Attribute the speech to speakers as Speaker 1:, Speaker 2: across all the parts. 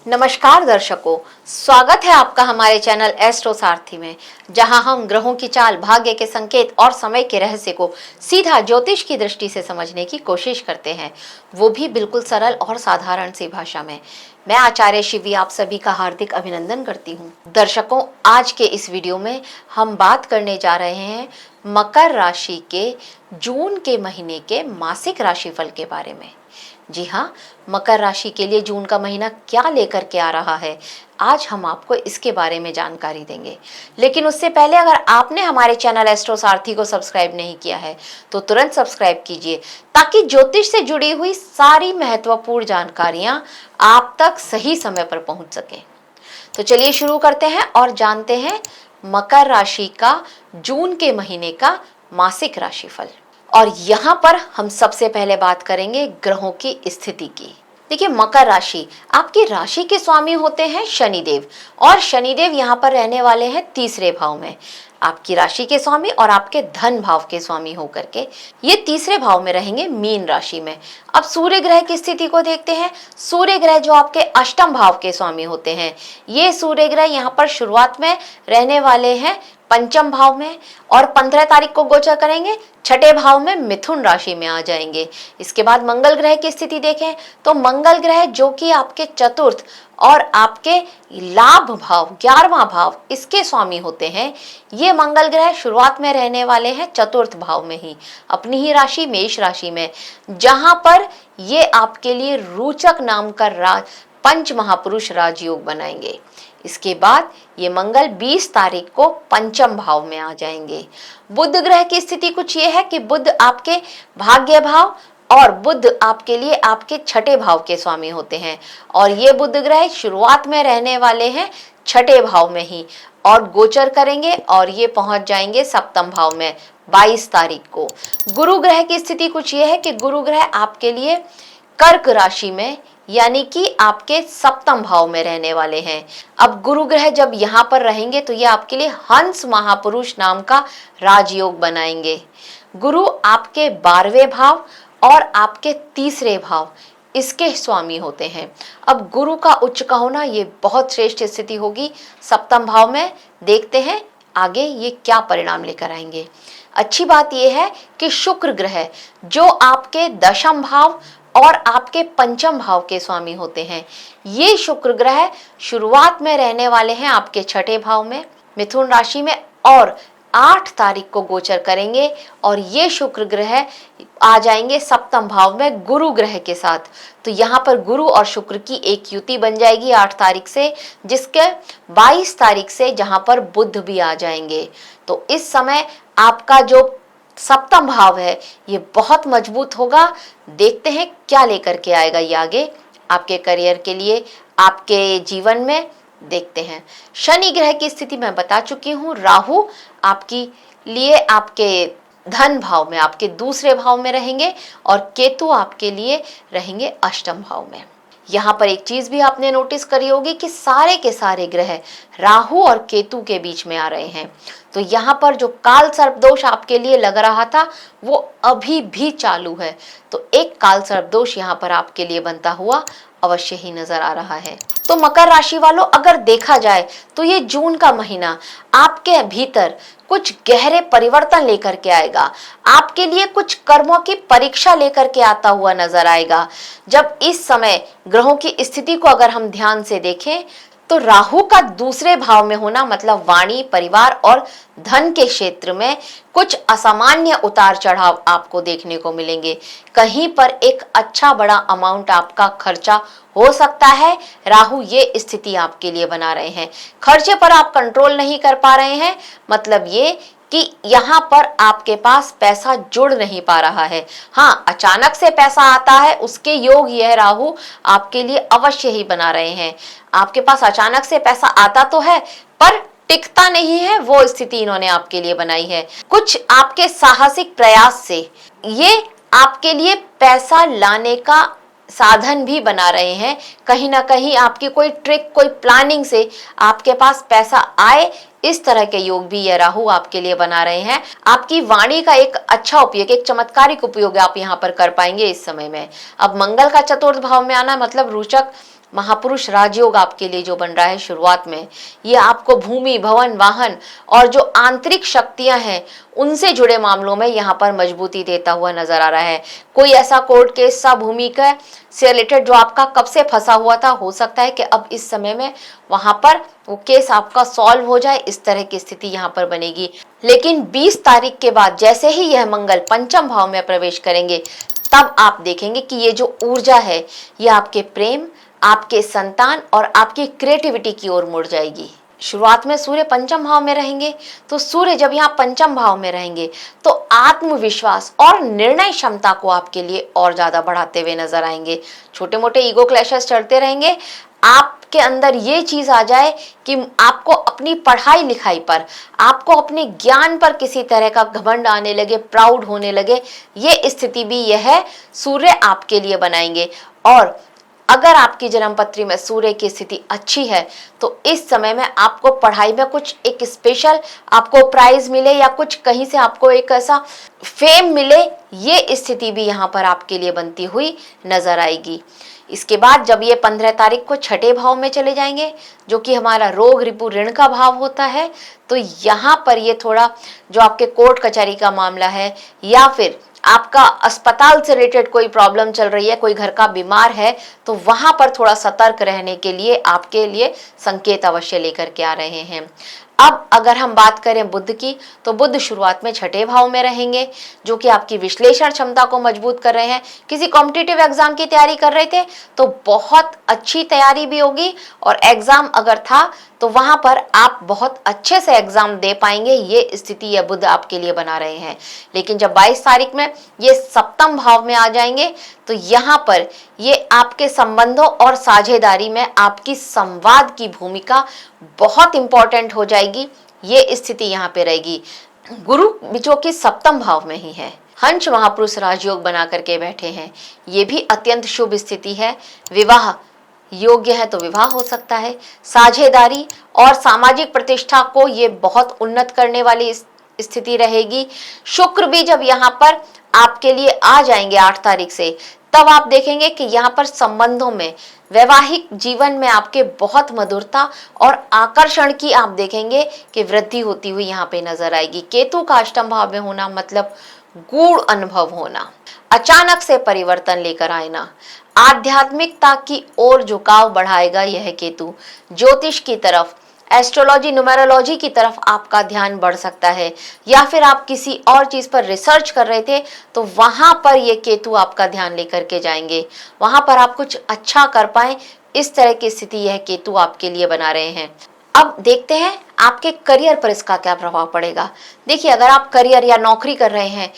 Speaker 1: नमस्कार दर्शकों, स्वागत है आपका हमारे चैनल एस्ट्रो सारथी में, जहां हम ग्रहों की चाल, भाग्य के संकेत और समय के रहस्य को सीधा ज्योतिष की दृष्टि से समझने की कोशिश करते हैं, वो भी बिल्कुल सरल और साधारण सी भाषा में। मैं आचार्य शिवी आप सभी का हार्दिक अभिनंदन करती हूँ। दर्शकों, आज के इस वीडियो में हम बात करने जा रहे हैं मकर राशि के जून के महीने के मासिक राशिफल के बारे में। जी हाँ, मकर राशि के लिए जून का महीना क्या लेकर के आ रहा है, आज हम आपको इसके बारे में जानकारी देंगे। लेकिन उससे पहले अगर आपने हमारे चैनल एस्ट्रो सारथी को सब्सक्राइब नहीं किया है तो तुरंत सब्सक्राइब कीजिए, ताकि ज्योतिष से जुड़ी हुई सारी महत्वपूर्ण जानकारियां आप तक सही समय पर पहुंच सके। तो चलिए शुरू करते हैं और जानते हैं मकर राशि का जून के महीने का मासिक राशिफल। और यहाँ पर हम सबसे पहले बात करेंगे ग्रहों की स्थिति की। देखिए, मकर राशि, आपकी राशि के स्वामी होते हैं शनिदेव, और शनिदेव यहाँ पर रहने वाले हैं तीसरे भाव में। आपकी राशि के स्वामी और आपके धन भाव के स्वामी होकर के ये तीसरे भाव में रहेंगे, मीन राशि में। अब सूर्य ग्रह की स्थिति को देखते हैं। सूर्य ग्रह जो आपके अष्टम भाव के स्वामी होते हैं, ये सूर्य ग्रह यहाँ पर शुरुआत में रहने वाले हैं पंचम भाव में, और 15 तारीख को गोचर करेंगे छठे भाव में, मिथुन राशि में आ जाएंगे। इसके बाद मंगल ग्रह की स्थिति देखें तो मंगल ग्रह जो कि आपके चतुर्थ और आपके लाभ भाव 11वां भाव इसके स्वामी होते हैं, ये मंगल ग्रह शुरुआत में रहने वाले हैं चतुर्थ भाव में ही, अपनी ही राशि मेष राशि में, जहां पर ये आपके लिए रोचक नाम का पंच महापुरुष राजयोग बनाएंगे। इसके बाद ये मंगल 20 तारीख को पंचम भाव में आ जाएंगे। बुध ग्रह की स्थिति कुछ ये है कि बुध आपके भाग्य भाव और बुध आपके लिए आपके छठे भाव के स्वामी होते हैं, और ये बुध ग्रह शुरुआत में रहने वाले हैं छठे भाव में ही, और गोचर करेंगे और ये पहुंच जाएंगे सप्तम भाव में 22 तारीख को। गुरु ग्रह की स्थिति कुछ ये है कि गुरु ग्रह आपके लिए कर्क राशि में, यानी कि आपके सप्तम भाव में रहने वाले हैं। अब गुरु ग्रह जब यहाँ पर रहेंगे तो ये आपके लिए हंस महापुरुष नाम का राजयोग बनाएंगे। गुरु आपके 12वें भाव और आपके तीसरे भाव इसके स्वामी होते हैं। अब गुरु का उच्च का होना ये बहुत श्रेष्ठ स्थिति होगी सप्तम भाव में। देखते हैं आगे ये क्या परिणाम लेकर आएंगे। अच्छी बात यह है कि शुक्र ग्रह जो आपके दशम भाव और आपके पंचम भाव के स्वामी होते हैं, ये शुक्र ग्रह शुरुआत में रहने वाले हैं आपके छठे भाव में मिथुन राशि में, और 8 तारीख को गोचर करेंगे, और ये शुक्र ग्रह आ जाएंगे सप्तम भाव में गुरु ग्रह के साथ। तो यहाँ पर गुरु और शुक्र की एक युति बन जाएगी 8 तारीख से, जिसके 22 तारीख से जहाँ पर बुध भी आ जाएंगे। तो इस समय आपका जो सप्तम भाव है ये बहुत मजबूत होगा। देखते हैं क्या लेकर के आएगा ये आगे आपके करियर के लिए, आपके जीवन में। देखते हैं शनि ग्रह की स्थिति मैं बता चुकी हूँ। राहु आपकी लिए आपके धन भाव में, आपके दूसरे भाव में रहेंगे, और केतु आपके लिए रहेंगे अष्टम भाव में। यहाँ पर एक चीज भी आपने नोटिस करी होगी कि सारे के सारे ग्रह राहु और केतु के बीच में आ रहे हैं। तो यहाँ पर जो काल सर्प दोष आपके लिए लग रहा था वो अभी भी चालू है। तो एक काल सर्प दोष यहाँ पर आपके लिए बनता हुआ अवश्य ही नजर आ रहा है। तो मकर राशि वालों, अगर देखा जाए तो ये जून का महीना आपके भीतर कुछ गहरे परिवर्तन लेकर के आएगा। आपके लिए कुछ कर्मों की परीक्षा लेकर के आता हुआ नजर आएगा। जब इस समय ग्रहों की स्थिति को अगर हम ध्यान से देखें तो राहु का दूसरे भाव में होना मतलब वाणी, परिवार और धन के क्षेत्र में कुछ असामान्य उतार चढ़ाव आपको देखने को मिलेंगे। कहीं पर एक अच्छा बड़ा अमाउंट आपका खर्चा हो सकता है। राहु ये स्थिति आपके लिए बना रहे हैं। खर्चे पर आप कंट्रोल नहीं कर पा रहे हैं, मतलब ये कि यहाँ पर आपके पास पैसा जुड़ नहीं पा रहा है। हाँ, अचानक से पैसा आता है, उसके योग यह राहु आपके लिए अवश्य ही बना रहे हैं। आपके पास अचानक से पैसा आता तो है पर टिकता नहीं है, वो स्थिति इन्होंने आपके लिए बनाई है। कुछ आपके साहसिक प्रयास से ये आपके लिए पैसा लाने का साधन भी बना रहे हैं। कहीं ना कहीं आपकी कोई ट्रिक, कोई प्लानिंग से आपके पास पैसा आए, इस तरह के योग भी ये राहु आपके लिए बना रहे हैं। आपकी वाणी का एक अच्छा उपयोग, एक चमत्कारिक उपयोग आप यहाँ पर कर पाएंगे इस समय में। अब मंगल का चतुर्थ भाव में आना मतलब रोचक महापुरुष राजयोग आपके लिए जो बन रहा है शुरुआत में, ये आपको भूमि, भवन, वाहन और जो आंतरिक शक्तियां हैं उनसे जुड़े मामलों में यहाँ पर मजबूती देता हुआ नजर आ रहा है। कोई ऐसा कोर्ट केस सा भूमि का से रिलेटेड जो आपका कब से फंसा हुआ था, हो सकता है कि अब इस समय में वहां पर वो केस आपका सॉल्व हो जाए, इस तरह की स्थिति यहाँ पर बनेगी। लेकिन 20 तारीख के बाद जैसे ही यह मंगल पंचम भाव में प्रवेश करेंगे, तब आप देखेंगे कि ये जो ऊर्जा है ये आपके प्रेम, आपके संतान और आपकी क्रिएटिविटी की ओर मुड़ जाएगी। शुरुआत में सूर्य पंचम भाव में रहेंगे, तो सूर्य जब यहाँ पंचम भाव में रहेंगे तो आत्मविश्वास और निर्णय क्षमता को आपके लिए और ज्यादा बढ़ाते हुए नजर आएंगे। छोटे मोटे ईगो क्लैशेस चलते रहेंगे, आपके अंदर ये चीज आ जाए कि आपको अपनी पढ़ाई लिखाई पर, आपको अपने ज्ञान पर किसी तरह का घमंड आने लगे, प्राउड होने लगे, ये स्थिति भी यह सूर्य आपके लिए बनाएंगे। और अगर आपकी जन्मपत्री में सूर्य की स्थिति अच्छी है तो इस समय में आपको पढ़ाई में कुछ एक स्पेशल आपको प्राइज मिले या कुछ कहीं से आपको एक ऐसा फेम मिले, ये स्थिति भी यहाँ पर आपके लिए बनती हुई नजर आएगी। इसके बाद जब ये 15 तारीख को छठे भाव में चले जाएंगे, जो कि हमारा रोग, रिपु, ऋण का भाव होता है, तो यहाँ पर ये थोड़ा जो आपके कोर्ट कचहरी का मामला है या फिर आपका अस्पताल से रिलेटेड कोई प्रॉब्लम चल रही है, कोई घर का बीमार है, तो वहां पर थोड़ा सतर्क रहने के लिए आपके लिए संकेत अवश्य लेकर के आ रहे हैं। अब अगर हम बात करें बुध की, तो बुध शुरुआत में छठे भाव में रहेंगे, जो कि आपकी विश्लेषण क्षमता को मजबूत कर रहे हैं। किसी कॉम्पिटिटिव एग्जाम की तैयारी कर रहे थे तो बहुत अच्छी तैयारी भी होगी, और एग्जाम अगर था तो वहां पर आप बहुत अच्छे से एग्जाम दे पाएंगे, ये स्थिति यह बुध आपके लिए बना रहे हैं। लेकिन जब 22 तारीख में ये सप्तम भाव में आ जाएंगे तो यहाँ पर ये आपके संबंधों और साझेदारी में आपकी संवाद की भूमिका बहुत इंपॉर्टेंट हो जाएगी, ये स्थिति यहाँ पे रहेगी। गुरु जो कि सप्तम भाव में ही है, हंस महापुरुष राजयोग बना करके बैठे हैं, ये भी अत्यंत शुभ स्थिति है। विवाह योग्य है तो विवाह हो सकता है। साझेदारी और सामाजिक प्रतिष्ठा को ये बहुत उन्नत करने वाली स्थिति रहेगी। शुक्र भी जब यहाँ पर आपके लिए आ जाएंगे 8 तारीख से, तब आप देखेंगे कि यहाँ पर संबंधों में, वैवाहिक जीवन में आपके बहुत मधुरता और आकर्षण की आप देखेंगे कि वृद्धि होती हुई यहाँ पे नजर आएगी। केतु का अष्टम भाव में होना मतलब गूढ़ अनुभव होना, अचानक से परिवर्तन लेकर आना, आध्यात्मिकता की ओर झुकाव बढ़ाएगा यह केतु। ज्योतिष की तरफ, एस्ट्रोलॉजी, न्यूमेरोलॉजी की तरफ आपका ध्यान बढ़ सकता है, या फिर आप किसी और चीज पर रिसर्च कर रहे थे तो वहां पर ये केतु आपका ध्यान लेकर के जाएंगे, वहां पर आप कुछ अच्छा कर पाए, इस तरह की स्थिति यह केतु आपके लिए बना रहे हैं। अब देखते हैं आपके करियर पर इसका क्या प्रभाव पड़ेगा। देखिए, अगर आप करियर या नौकरी कर रहे हैं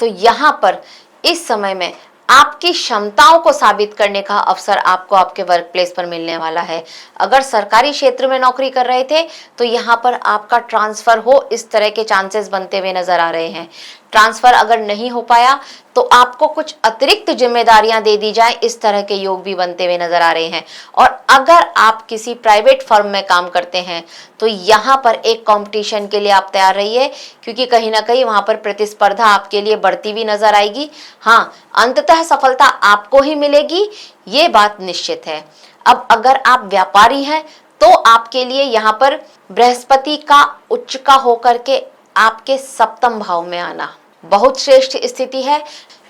Speaker 1: तो यहाँ पर इस समय में आपकी क्षमताओं को साबित करने का अवसर आपको आपके वर्क प्लेस पर मिलने वाला है। अगर सरकारी क्षेत्र में नौकरी कर रहे थे तो यहाँ पर आपका ट्रांसफर हो, इस तरह के चांसेस बनते हुए नजर आ रहे हैं। ट्रांसफर अगर नहीं हो पाया तो आपको कुछ अतिरिक्त जिम्मेदारियां दे दी जाए, इस तरह के योग भी बनते हुए नजर आ रहे हैं। और अगर आप किसी प्राइवेट फर्म में काम करते हैं तो यहाँ पर एक कंपटीशन के लिए आप तैयार रहिए, क्योंकि कहीं ना कहीं वहां पर प्रतिस्पर्धा आपके लिए बढ़ती हुई नजर आएगी। हाँ, अंततः सफलता आपको ही मिलेगी, ये बात निश्चित है। अब अगर आप व्यापारी हैं तो आपके लिए यहाँ पर बृहस्पति का उच्च का होकर के आपके सप्तम भाव में आना बहुत श्रेष्ठ स्थिति है।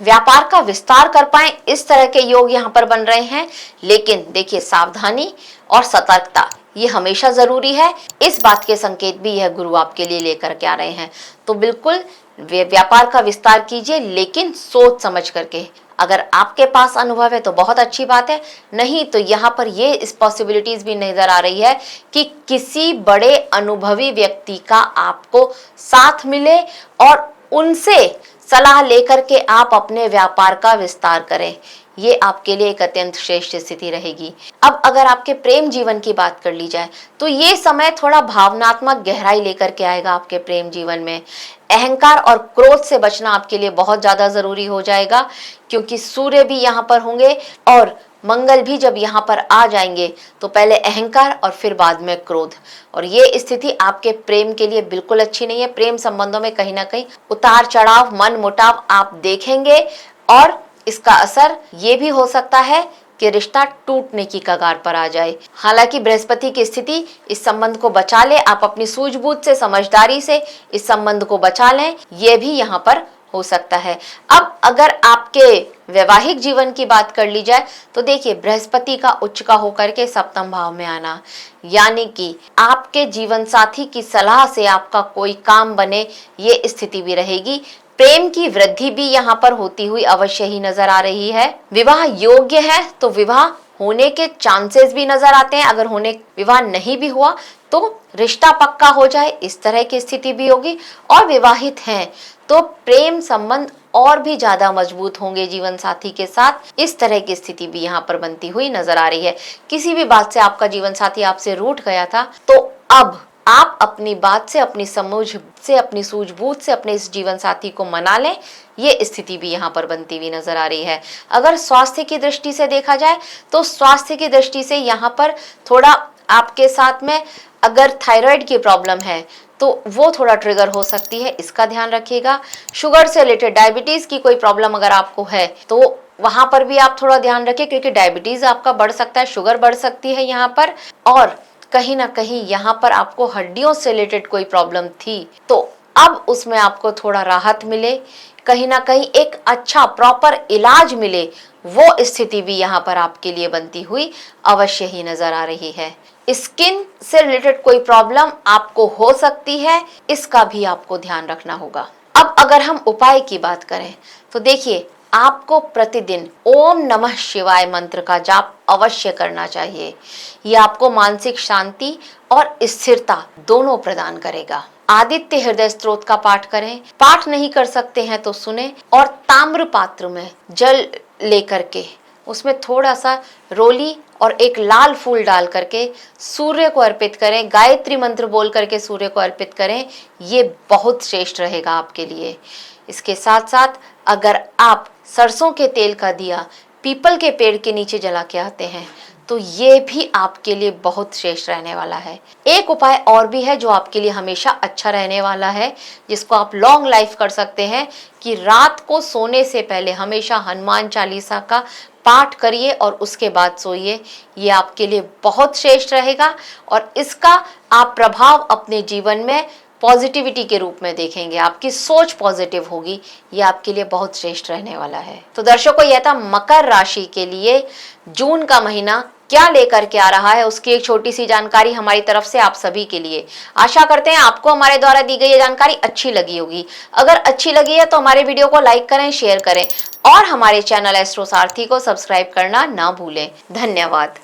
Speaker 1: व्यापार का विस्तार कर पाए, इस तरह के योग यहाँ पर बन रहे हैं। लेकिन देखिए, सावधानी और सतर्कता ये हमेशा जरूरी है, इस बात के संकेत भी यह गुरु आपके लिए लेकर के आ रहे हैं। तो बिल्कुल व्यापार का विस्तार कीजिए, लेकिन सोच समझ करके। अगर आपके पास अनुभव है तो बहुत अच्छी बात है, नहीं तो यहाँ पर ये इस पॉसिबिलिटीज भी नजर आ रही है कि किसी बड़े अनुभवी व्यक्ति का आपको साथ मिले और उनसे सलाह लेकर के आप अपने व्यापार का विस्तार करें, ये आपके लिए एक अत्यंत श्रेष्ठ स्थिति रहेगी। अब अगर आपके प्रेम जीवन की बात कर ली जाए तो ये समय थोड़ा भावनात्मक गहराई लेकर के आएगा आपके प्रेम जीवन में। अहंकार और क्रोध से बचना आपके लिए बहुत ज्यादा जरूरी हो जाएगा, क्योंकि सूर्य भी यहाँ पर होंगे और मंगल भी जब यहाँ पर आ जाएंगे तो पहले अहंकार और फिर बाद में क्रोध, और ये स्थिति आपके प्रेम के लिए बिल्कुल अच्छी नहीं है। प्रेम संबंधों में कहीं ना कहीं उतार चढ़ाव, मन मुटाव आप देखेंगे, और इसका असर ये भी हो सकता है कि रिश्ता टूटने की कगार पर आ जाए। हालांकि बृहस्पति की स्थिति इस संबंध को बचा ले, आप अपनी सूझबूझ से, समझदारी से इस संबंध को बचा लें, यह भी यहाँ पर हो सकता है। अब अगर आपके वैवाहिक जीवन की बात कर ली जाए तो देखिए, बृहस्पति का उच्च का होकर के सप्तम भाव में आना, यानी कि आपके जीवन साथी की सलाह से आपका कोई काम बने, ये स्थिति भी रहेगी। प्रेम की वृद्धि भी यहाँ पर होती हुई अवश्य ही नजर आ रही है। विवाह योग्य है तो विवाह होने के चांसेस भी नजर आते हैं। अगर विवाह नहीं भी हुआ तो रिश्ता पक्का हो जाए, इस तरह की स्थिति भी होगी। और विवाहित हैं तो प्रेम संबंध और भी ज्यादा मजबूत होंगे जीवन साथी के साथ, इस तरह की स्थिति भी यहाँ पर बनती हुई नजर आ रही है। किसी भी बात से आपका जीवन साथी आपसे रूठ गया था तो अब आप अपनी बात से, अपनी समझ से, अपनी सूझबूझ से अपने इस जीवन साथी को मना लें, ये स्थिति भी यहाँ पर बनती हुई नजर आ रही है। अगर स्वास्थ्य की दृष्टि से देखा जाए तो स्वास्थ्य की दृष्टि से यहाँ पर थोड़ा आपके साथ में अगर थायराइड की प्रॉब्लम है तो वो थोड़ा ट्रिगर हो सकती है, इसका ध्यान रखिएगा। शुगर से रिलेटेड, डायबिटीज की कोई प्रॉब्लम अगर आपको है तो वहां पर भी आप थोड़ा ध्यान रखें, क्योंकि डायबिटीज आपका बढ़ सकता है, शुगर बढ़ सकती है यहाँ पर। और कहीं ना कहीं यहाँ पर आपको हड्डियों से रिलेटेड कोई प्रॉब्लम थी तो अब उसमें आपको थोड़ा राहत मिले, कहीं ना कहीं एक अच्छा प्रॉपर इलाज मिले, वो स्थिति भी यहाँ पर आपके लिए बनती हुई अवश्य ही नजर आ रही है। स्किन से रिलेटेड कोई प्रॉब्लम आपको हो सकती है, इसका भी आपको ध्यान रखना होगा। अब अगर हम उपाय की बात करें तो देखिए, आपको प्रतिदिन ओम नमः शिवाय मंत्र का जाप अवश्य करना चाहिए। ये आपको मानसिक शांति और स्थिरता दोनों प्रदान करेगा। आदित्य हृदय स्तोत्र का पाठ करें, पाठ नहीं कर सकते हैं तो सुने, और ताम्र पात्र में जल लेकर के उसमें थोड़ा सा रोली और एक लाल फूल डाल करके सूर्य को अर्पित करें, गायत्री मंत्र बोल करके सूर्य को अर्पित करें, ये बहुत श्रेष्ठ रहेगा आपके लिए। इसके साथ साथ अगर आप सरसों के तेल का दिया पीपल के पेड़ के नीचे जला के आते हैं तो ये भी आपके लिए बहुत श्रेष्ठ रहने वाला है। एक उपाय और भी है जो आपके लिए हमेशा अच्छा रहने वाला है, जिसको आप लॉन्ग लाइफ कर सकते हैं, कि रात को सोने से पहले हमेशा हनुमान चालीसा का पाठ करिए और उसके बाद सोइए। ये आपके लिए बहुत श्रेष्ठ रहेगा और इसका आप प्रभाव अपने जीवन में पॉजिटिविटी के रूप में देखेंगे, आपकी सोच पॉजिटिव होगी, ये आपके लिए बहुत श्रेष्ठ रहने वाला है। तो दर्शकों, यह था मकर राशि के लिए जून का महीना क्या लेकर के आ रहा है, उसकी एक छोटी सी जानकारी हमारी तरफ से आप सभी के लिए। आशा करते हैं आपको हमारे द्वारा दी गई ये जानकारी अच्छी लगी होगी। अगर अच्छी लगी है तो हमारे वीडियो को लाइक करें, शेयर करें और हमारे चैनल एस्ट्रो सारथी को सब्सक्राइब करना ना भूलें। धन्यवाद।